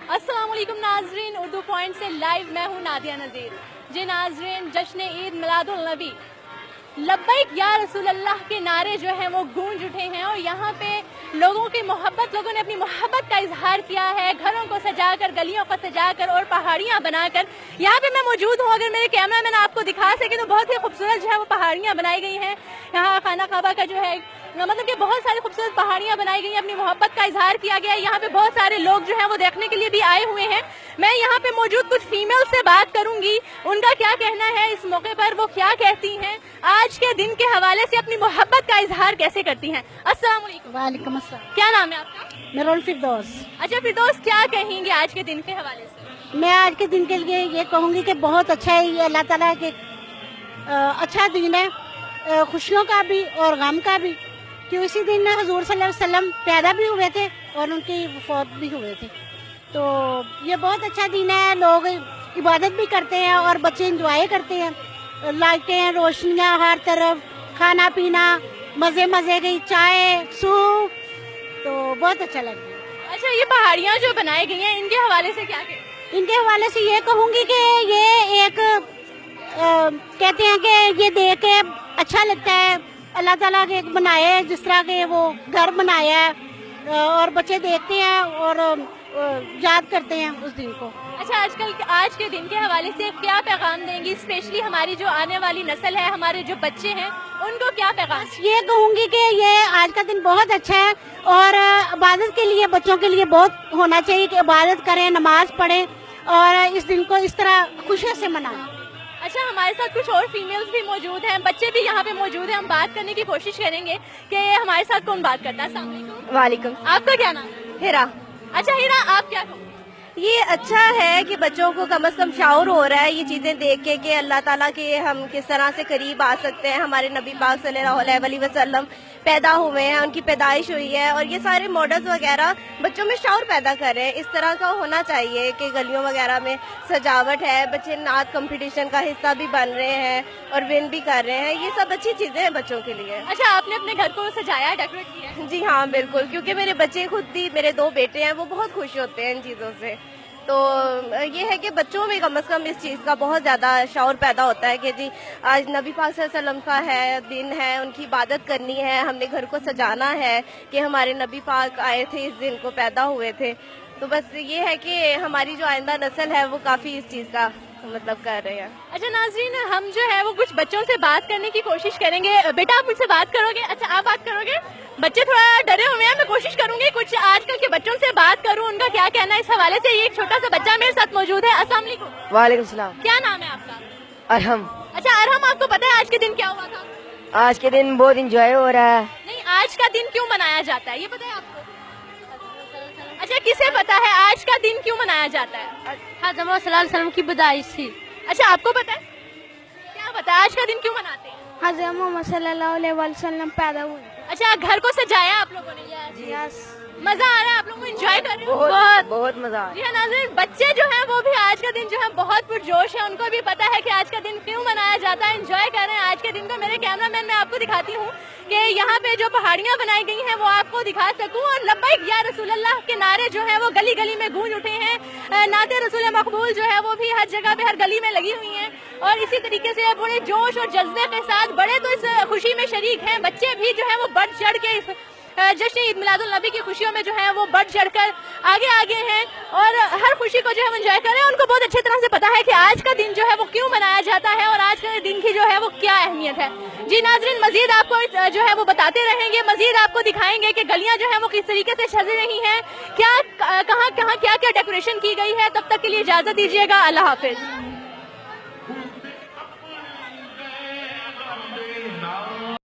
अस्सलाम वालेकुम नाजरीन, उर्दू पॉइंट से लाइव मैं हूँ नादिया नज़ीर। जी नाजरीन, जश्न ईद मिलादुल नबी लब्बैक या रसूल अल्लाह के नारे जो हैं वो गूंज उठे हैं और यहाँ पे लोगों की मोहब्बत, लोगों ने अपनी मोहब्बत का इजहार किया है, घरों को सजाकर, गलियों को सजाकर और पहाड़ियाँ बनाकर। यहाँ पे मैं मौजूद हूँ, अगर मेरे कैमरा मैन आपको दिखा सके तो बहुत ही खूबसूरत जो है वो पहाड़ियाँ बनाई गई हैं। यहाँ खाना काबा का जो है मतलब कि बहुत सारी खूबसूरत पहाड़ियाँ बनाई गई हैं, अपनी मोहब्बत का इजहार किया गया है। यहाँ पे बहुत सारे लोग जो हैं वो देखने के लिए भी आए हुए हैं। मैं यहाँ पे मौजूद कुछ फीमेल से बात करूंगी, उनका क्या कहना है इस मौके पर, वो क्या कहती हैं, आज के दिन के हवाले से अपनी मोहब्बत का इजहार कैसे करती हैं। अस्सलाम वालेकुम। वालेकुम अस्सलाम। क्या नाम है आपका? मेरा फिरदौस। अच्छा फिरदौस, क्या कहेंगे आज के दिन के हवाले से? मैं आज के दिन के लिए ये कहूँगी कि बहुत अच्छा है, ये अल्लाह ताला के अच्छा दिन है, खुशियों का भी और गम का भी, कि उसी दिन हुजूर सल्लल्लाहु अलैहि वसल्लम पैदा भी हुए थे और उनकी वफात भी हुए थे। तो ये बहुत अच्छा दिन है, लोग इबादत भी करते हैं और बच्चे इंजॉय करते हैं, लाइटें, रोशनियाँ हर तरफ, खाना पीना, मज़े मज़े की चाय, सूप, तो बहुत अच्छा लगता है। अच्छा, ये पहाड़ियाँ जो बनाई गई हैं इनके हवाले से क्या कहें? इनके हवाले से ये कहूँगी कि ये एक कहते हैं कि ये देख के अच्छा लगता है, अल्लाह ताला के बनाए, जिस तरह के वो घर बनाया है और बच्चे देखते हैं और याद करते हैं उस दिन को। अच्छा, आज के दिन के हवाले से क्या पैगाम देंगी, स्पेशली हमारी जो आने वाली नस्ल है, हमारे जो बच्चे हैं, उनको क्या पैगाम? ये कहूँगी कि ये आज का दिन बहुत अच्छा है और इबादत के लिए, बच्चों के लिए बहुत होना चाहिए कि इबादत करें, नमाज पढ़ें और इस दिन को इस तरह खुशी से मनाएं। अच्छा, हमारे साथ कुछ और फीमेल्स भी मौजूद हैं, बच्चे भी यहाँ पे मौजूद हैं, हम बात करने की कोशिश करेंगे कि हमारे साथ कौन बात करता है। अस्सलाम वालेकुम। वालेकुम। आपका क्या नाम है? हिरा। अच्छा हिरा, आप क्या कहोगे? ये अच्छा है कि बच्चों को कम से कम शाऊर हो रहा है ये चीजें देख के कि अल्लाह ताला के हम किस तरह से करीब आ सकते हैं। हमारे नबी पाक सल्लल्लाहु अलैहि वसल्लम पैदा हुए हैं, उनकी पैदाइश हुई है और ये सारे मॉडल्स वगैरह बच्चों में शाऊर पैदा कर रहे हैं। इस तरह का होना चाहिए कि गलियों वगैरह में सजावट है, बच्चे नात कंपटीशन का हिस्सा भी बन रहे हैं और विन भी कर रहे हैं। ये सब अच्छी चीजें हैं बच्चों के लिए। अच्छा, आपने अपने घर को सजाया, डेकोरेट किया? जी हाँ, बिल्कुल, क्योंकि मेरे बच्चे खुद भी, मेरे 2 बेटे हैं, वो बहुत खुश होते हैं इन चीज़ों से। तो ये है कि बच्चों में कम से कम इस चीज़ का बहुत ज़्यादा शौर पैदा होता है कि जी आज नबी पाक सल्लल्लाहु अलैहि वसल्लम का है, दिन है, उनकी इबादत करनी है, हमने घर को सजाना है कि हमारे नबी पाक आए थे, इस दिन को पैदा हुए थे। तो बस ये है कि हमारी जो आइंदा नस्ल है वो काफ़ी इस चीज़ का मतलब कर रहे हैं। अच्छा नाज़रीन, हम जो है वो कुछ बच्चों से बात करने की कोशिश करेंगे। बेटा, आप मुझसे बात करोगे? अच्छा, आप बात करोगे? बच्चे थोड़ा डरे हुए हैं, मैं कोशिश करूंगी कुछ आजकल के बच्चों से बात करूं, उनका क्या कहना है इस हवाले से। ये एक छोटा सा बच्चा मेरे साथ मौजूद है। अस्सलाम वालेकुम। वालेकुम सलाम। क्या नाम है आपका? अरहम। अच्छा अरहम, आपको पता है आज के दिन क्या हुआ था? आज के दिन बहुत इंजॉय हो रहा है। नहीं, आज का दिन क्यों मनाया जाता है ये पता है आपको? अच्छा, किसे पता है आज का दिन क्यों मनाया जाता है? हज़रत मोहम्मद सल्लल्लाहु अलैहि वसल्लम की पैदाइश थी। अच्छा, आपको पता है? क्या पता है आज का दिन क्यों मनाते हैं? हज़रत मोहम्मद सल्लल्लाहु अलैहि वसल्लम पैदा हुए। अच्छा, घर को सजाया आप लोगों ने? यस। मजा आ रहा है? आप लोग एंजॉय कर रहे हो? बहुत मजा आ जी हाँ नाज़रीन, बच्चे जो हैं वो भी आज का दिन जो है बहुत पुरजोश है, उनको भी पता है कि आज का दिन क्यों मनाया जाता है, एंजॉय कर रहे हैं आज के दिन को। मेरे कैमरामैन, मैं आपको दिखाती हूँ कि यहाँ पे जो पहाड़ियाँ बनाई गई हैं वो आपको दिखा सकूँ और लब्बैक या रसूल अल्लाह के नारे जो है वो गली गली में गूंज उठे हैं। नाते रसूल मकबूल जो है वो भी हर जगह पे, हर गली में लगी हुई हैं और इसी तरीके से बड़े जोश और जज्बे के साथ बड़े तो इस खुशी में शरीक हैं, बच्चे भी जो है वो बढ़ चढ़ के इस जश्न ईद मिलादुल नबी की खुशियों में जो है वो बढ़ चढ़कर आगे हैं और हर खुशी को जो है वो एंजॉय कर रहे हैं। उनको बहुत अच्छी तरह से पता है कि आज का दिन जो है वो क्यों मनाया जाता है और आज के दिन की जो है वो क्या अहमियत है। जी नाज़रीन, मजीद आपको जो है वो बताते रहेंगे, मजीद आपको दिखाएंगे कि गलियां जो है वो किस तरीके से सज रही हैं, क्या कहाँ क्या क्या डेकोरेशन की गई है। तब तक के लिए इजाज़त दीजिएगा, अल्लाह हाफिज।